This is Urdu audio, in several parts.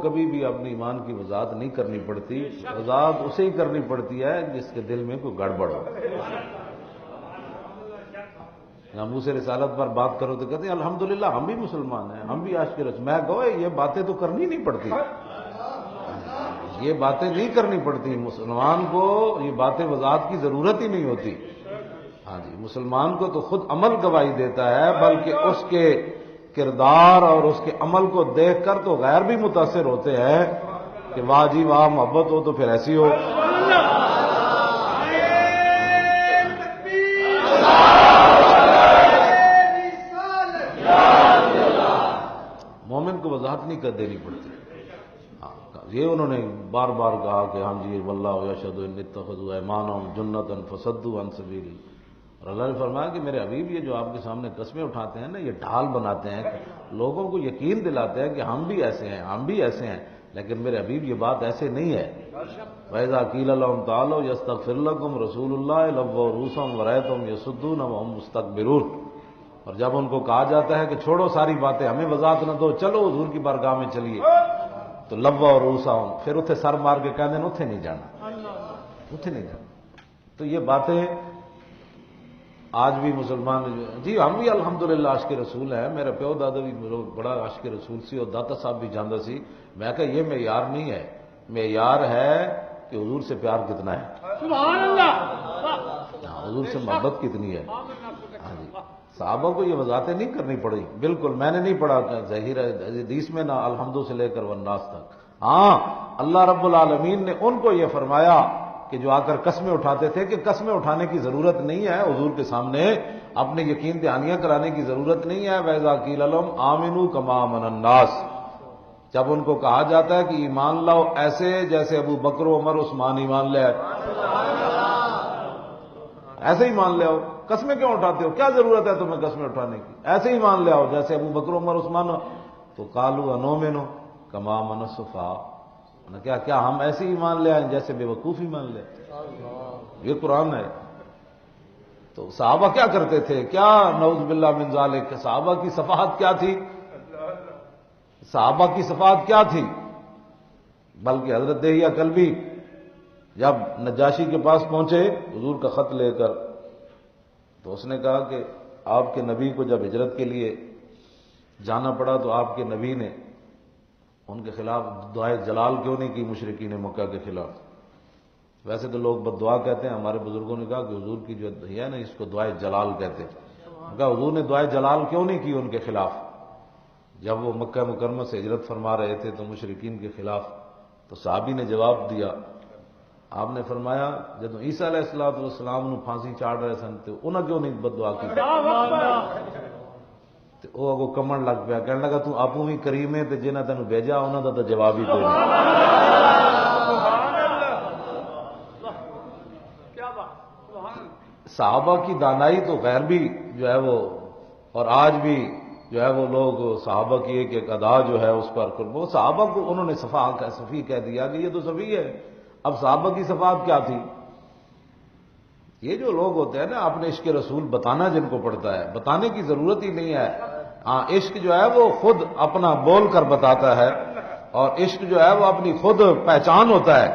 کبھی بھی اپنے ایمان کی وضاحت نہیں کرنی پڑتی، وضاحت اسے ہی کرنی پڑتی ہے جس کے دل میں کوئی گڑبڑ ہو۔ ناموس رسالت پر بات کرو تو کہتے ہیں الحمدللہ ہم بھی مسلمان ہیں، ہم بھی عاشق رسول۔ میں کہو یہ باتیں تو کرنی نہیں پڑتی، یہ باتیں نہیں کرنی پڑتی، مسلمان کو یہ باتیں وضاحت کی ضرورت ہی نہیں ہوتی۔ ہاں جی، مسلمان کو تو خود عمل گواہی دیتا ہے، بلکہ اس کے کردار اور اس کے عمل کو دیکھ کر تو غیر بھی متاثر ہوتے ہیں کہ واہ جی واہ، محبت ہو تو پھر ایسی ہو۔ مومن کو وضاحت نہیں کر دینی پڑتی۔ یہ انہوں نے بار بار کہا کہ ہاں جی واللہ یشہد ان اتخذوا ایمانہم جنۃ فصدوا عن سبیلہ، اور اللہ نے فرمایا کہ میرے حبیب یہ جو آپ کے سامنے قسمیں اٹھاتے ہیں نا، یہ ڈھال بناتے ہیں، لوگوں کو یقین دلاتے ہیں کہ ہم بھی ایسے ہیں، ہم بھی ایسے ہیں، لیکن میرے حبیب یہ بات ایسے نہیں ہے۔ وَإِذَا قِيلَ لَهُمْ تَعَالَوْا يَسْتَغْفِرْ لَكُمْ رَسُولُ اللَّهِ لَوَّوْا رُءُوسَهُمْ وَرَأَيْتَهُمْ يَصُدُّونَ وَهُمْ مُسْتَكْبِرُونَ، اور جب ان کو کہا جاتا ہے کہ چھوڑو ساری باتیں، ہمیں وضاحت نہ دو، چلو حضور کی بارگاہ میں چلیے، تو لَوَّوْا رُءُوسَهُمْ، پھر اتنے سر مار کے کہتے ہیں اتنے نہیں جانا، اتنے نہیں جانا۔ تو یہ باتیں آج بھی مسلمان، جی ہم بھی الحمدللہ عاشق رسول ہیں، میرا پیو دادا بھی بڑا عاشق رسول سی، اور داتا صاحب بھی جاندا سی۔ میں کہا یہ معیار نہیں ہے، معیار ہے کہ حضور سے پیار کتنا ہے، سبحان اللہ، حضور سے محبت کتنی ہے۔ ہاں جی، صحابہ کو یہ وضاحتیں نہیں کرنی پڑی، بالکل میں نے نہیں پڑھا ظاہر حدیث میں نہ الحمدو سے لے کر والناس تک۔ ہاں اللہ رب العالمین نے ان کو یہ فرمایا کہ جو آ کر قسمیں اٹھاتے تھے کہ قسمیں اٹھانے کی ضرورت نہیں ہے، حضور کے سامنے اپنے یقین دہانیاں کرانے کی ضرورت نہیں ہے۔ وَإِذَا قِيلَ لَهُمْ آمِنُوا كَمَا آمَنَ النَّاسُ، جب ان کو کہا جاتا ہے کہ ایمان لاؤ ایسے جیسے ابو بکر عمر عثمان ایمان لے آئے، ایسے ایمان لے آؤ، قسمیں کیوں اٹھاتے ہو، کیا ضرورت ہے تمہیں قسمیں اٹھانے کی، ایسے ایمان لے آؤ جیسے ابو بکر عمر عثمان۔ تو قالوا انؤمن كما آمن السفہاء، کیا ہم ایسے ایمان لے آئیں جیسے بے وقوف ایمان لے؟ یہ قرآن ہے۔ تو صحابہ کیا کرتے تھے، کیا نعوذ باللہ من ذالک، صحابہ کی صفحات کیا تھی، صحابہ کی صفحات کیا تھی؟ بلکہ حضرت دہیہ کلبی جب نجاشی کے پاس پہنچے حضور کا خط لے کر، تو اس نے کہا کہ آپ کے نبی کو جب ہجرت کے لیے جانا پڑا تو آپ کے نبی نے ان کے خلاف دعائے جلال کیوں نہیں کی مشرکین مکہ کے خلاف؟ ویسے تو لوگ بد دعا کہتے ہیں، ہمارے بزرگوں نے کہا کہ حضور کی جو ہے نا اس کو دعائے جلال کہتے ہیں۔ کہا حضور نے دعائے جلال کیوں نہیں کی ان کے خلاف جب وہ مکہ مکرمہ سے ہجرت فرما رہے تھے تو مشرکین کے خلاف؟ تو صحابی نے جواب دیا، آپ نے فرمایا جب عیسیٰ علیہ السلام نو پھانسی چاڑ رہے سن تو انہاں کیوں نہیں بد دعا کی؟ تو وہ اگو کمن لگ پیا، کہنے لگا تو آپوں بھی کریم ہے تے جنہاں تینوں بھیجا انہاں دا تو جواب ہی کوئی نہیں۔ صحابہ کی دانائی تو غیر بھی جو ہے وہ، اور آج بھی جو ہے وہ لوگ صحابہ کی ایک ایک ادا جو ہے اس پر وہ صحابہ کو انہوں نے صفی کہہ دیا کہ یہ تو صفی ہے۔ اب صحابہ کی صفات کیا تھی؟ یہ جو لوگ ہوتے ہیں نا اپنے عشق رسول بتانا جن کو پڑتا ہے، بتانے کی ضرورت ہی نہیں ہے۔ ہاں عشق جو ہے وہ خود اپنا بول کر بتاتا ہے، اور عشق جو ہے وہ اپنی خود پہچان ہوتا ہے،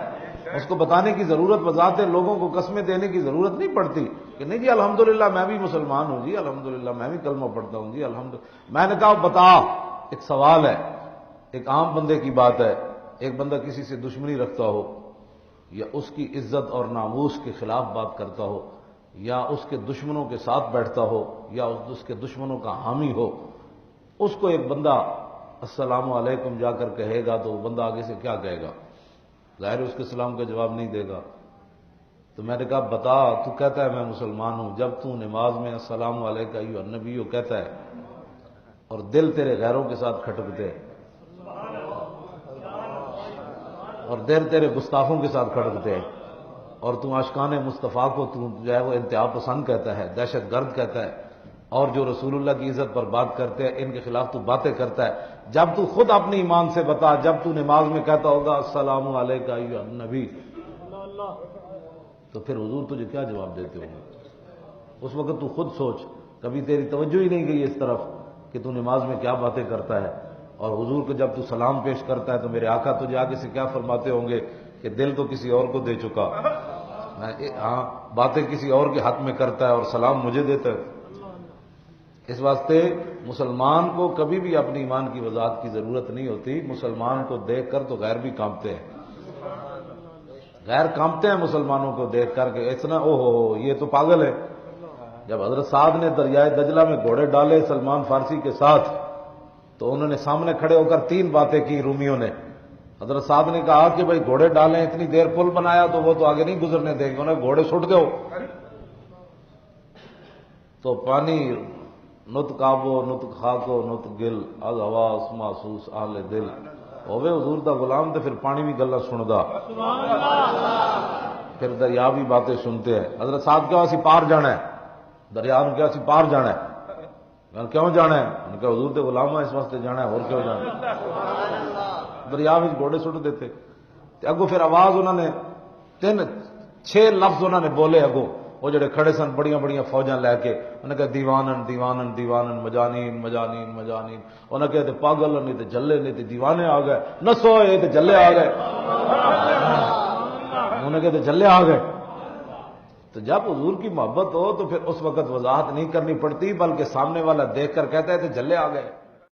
اس کو بتانے کی ضرورت بذات لوگوں کو قسمیں دینے کی ضرورت نہیں پڑتی کہ نہیں جی الحمدللہ میں بھی مسلمان ہوں، جی الحمدللہ میں بھی کلمہ پڑھتا ہوں، جی الحمدللہ۔ میں نے کہا بتا، ایک سوال ہے، ایک عام بندے کی بات ہے، ایک بندہ کسی سے دشمنی رکھتا ہو یا اس کی عزت اور ناموس کے خلاف بات کرتا ہو یا اس کے دشمنوں کے ساتھ بیٹھتا ہو یا اس کے دشمنوں کا حامی ہو، اس کو ایک بندہ السلام علیکم جا کر کہے گا تو وہ بندہ آگے سے کیا کہے گا؟ ظاہر اس کے سلام کا جواب نہیں دے گا۔ تو میں نے کہا بتا، تو کہتا ہے میں مسلمان ہوں، جب تو نماز میں السلام علیکم ایھا النبی کہتا ہے اور دل تیرے غیروں کے ساتھ کھٹکتے اور دل تیرے گستاخوں کے ساتھ کھٹکتے ہیں، اور تو عاشقان مصطفیٰ کو تو جو ہے وہ انتہا پسند کہتا ہے، دہشت گرد کہتا ہے، اور جو رسول اللہ کی عزت پر بات کرتے ہیں ان کے خلاف تو باتیں کرتا ہے۔ جب تو خود اپنے ایمان سے بتا، جب تو نماز میں کہتا ہوگا السلام علیکم ایھا النبی، تو پھر حضور تجھے کیا جواب دیتے ہوں گے؟ اس وقت تو خود سوچ، کبھی تیری توجہ ہی نہیں گئی اس طرف کہ تو نماز میں کیا باتیں کرتا ہے۔ اور حضور کو جب تو سلام پیش کرتا ہے تو میرے آقا تجھے آگے سے کیا فرماتے ہوں گے کہ دل تو کسی اور کو دے چکا، ہاں باتیں کسی اور کے حق میں کرتا ہے اور سلام مجھے دیتا ہے۔ اس واسطے مسلمان کو کبھی بھی اپنی ایمان کی وضاحت کی ضرورت نہیں ہوتی، مسلمان کو دیکھ کر تو غیر بھی کانپتے ہیں، غیر کانپتے ہیں مسلمانوں کو دیکھ کر کہ اتنا او ہو یہ تو پاگل ہے۔ جب حضرت سعد نے دریائے دجلہ میں گھوڑے ڈالے سلمان فارسی کے ساتھ تو انہوں نے سامنے کھڑے ہو کر 3 باتیں کی رومیوں نے۔ حضرت سعد نے کہا کہ بھائی گھوڑے ڈالیں، اتنی دیر پل بنایا تو وہ تو آگے نہیں گزرنے دیں گے، انہیں گھوڑے سٹ دو۔ تو پانی نطق آبو نطق خاکو نطق گل از حواس محسوس اہل دل ہوے حضور دا غلام تے پھر پانی بھی گلا سندا، پھر دریا بھی باتیں سنتے ہیں۔ حضرت صاحب کیا اسی پار جانا ہے، دریا نو کیا اسی پار جانا ہے، کیوں جانا ہے؟ انہوں نے کہا حضور دے غلام ہے اس واسطے جانا ہے، اور کیوں جانا ہے؟ دریا میں گھوڑے سٹ دیتے۔ اگو پھر آواز انہوں نے 6 لفظ انہوں نے بولے، اگو وہ جڑے کھڑے سن بڑیاں بڑیاں فوجاں لے کے، انہوں نے کہا دیوانن دیوانن دیوانن مجانین مجانین مجانین، انہوں نے کہا پاگل نہیں تے جلے نہیں تے دیوانے آ گئے، نسو یہ تے جلے آ گئے، انہوں نے کہا تے جلے آ گئے۔ تو جب حضور کی محبت ہو تو پھر اس وقت وضاحت نہیں کرنی پڑتی، بلکہ سامنے والا دیکھ کر کہتا ہے تے جلے آ گئے۔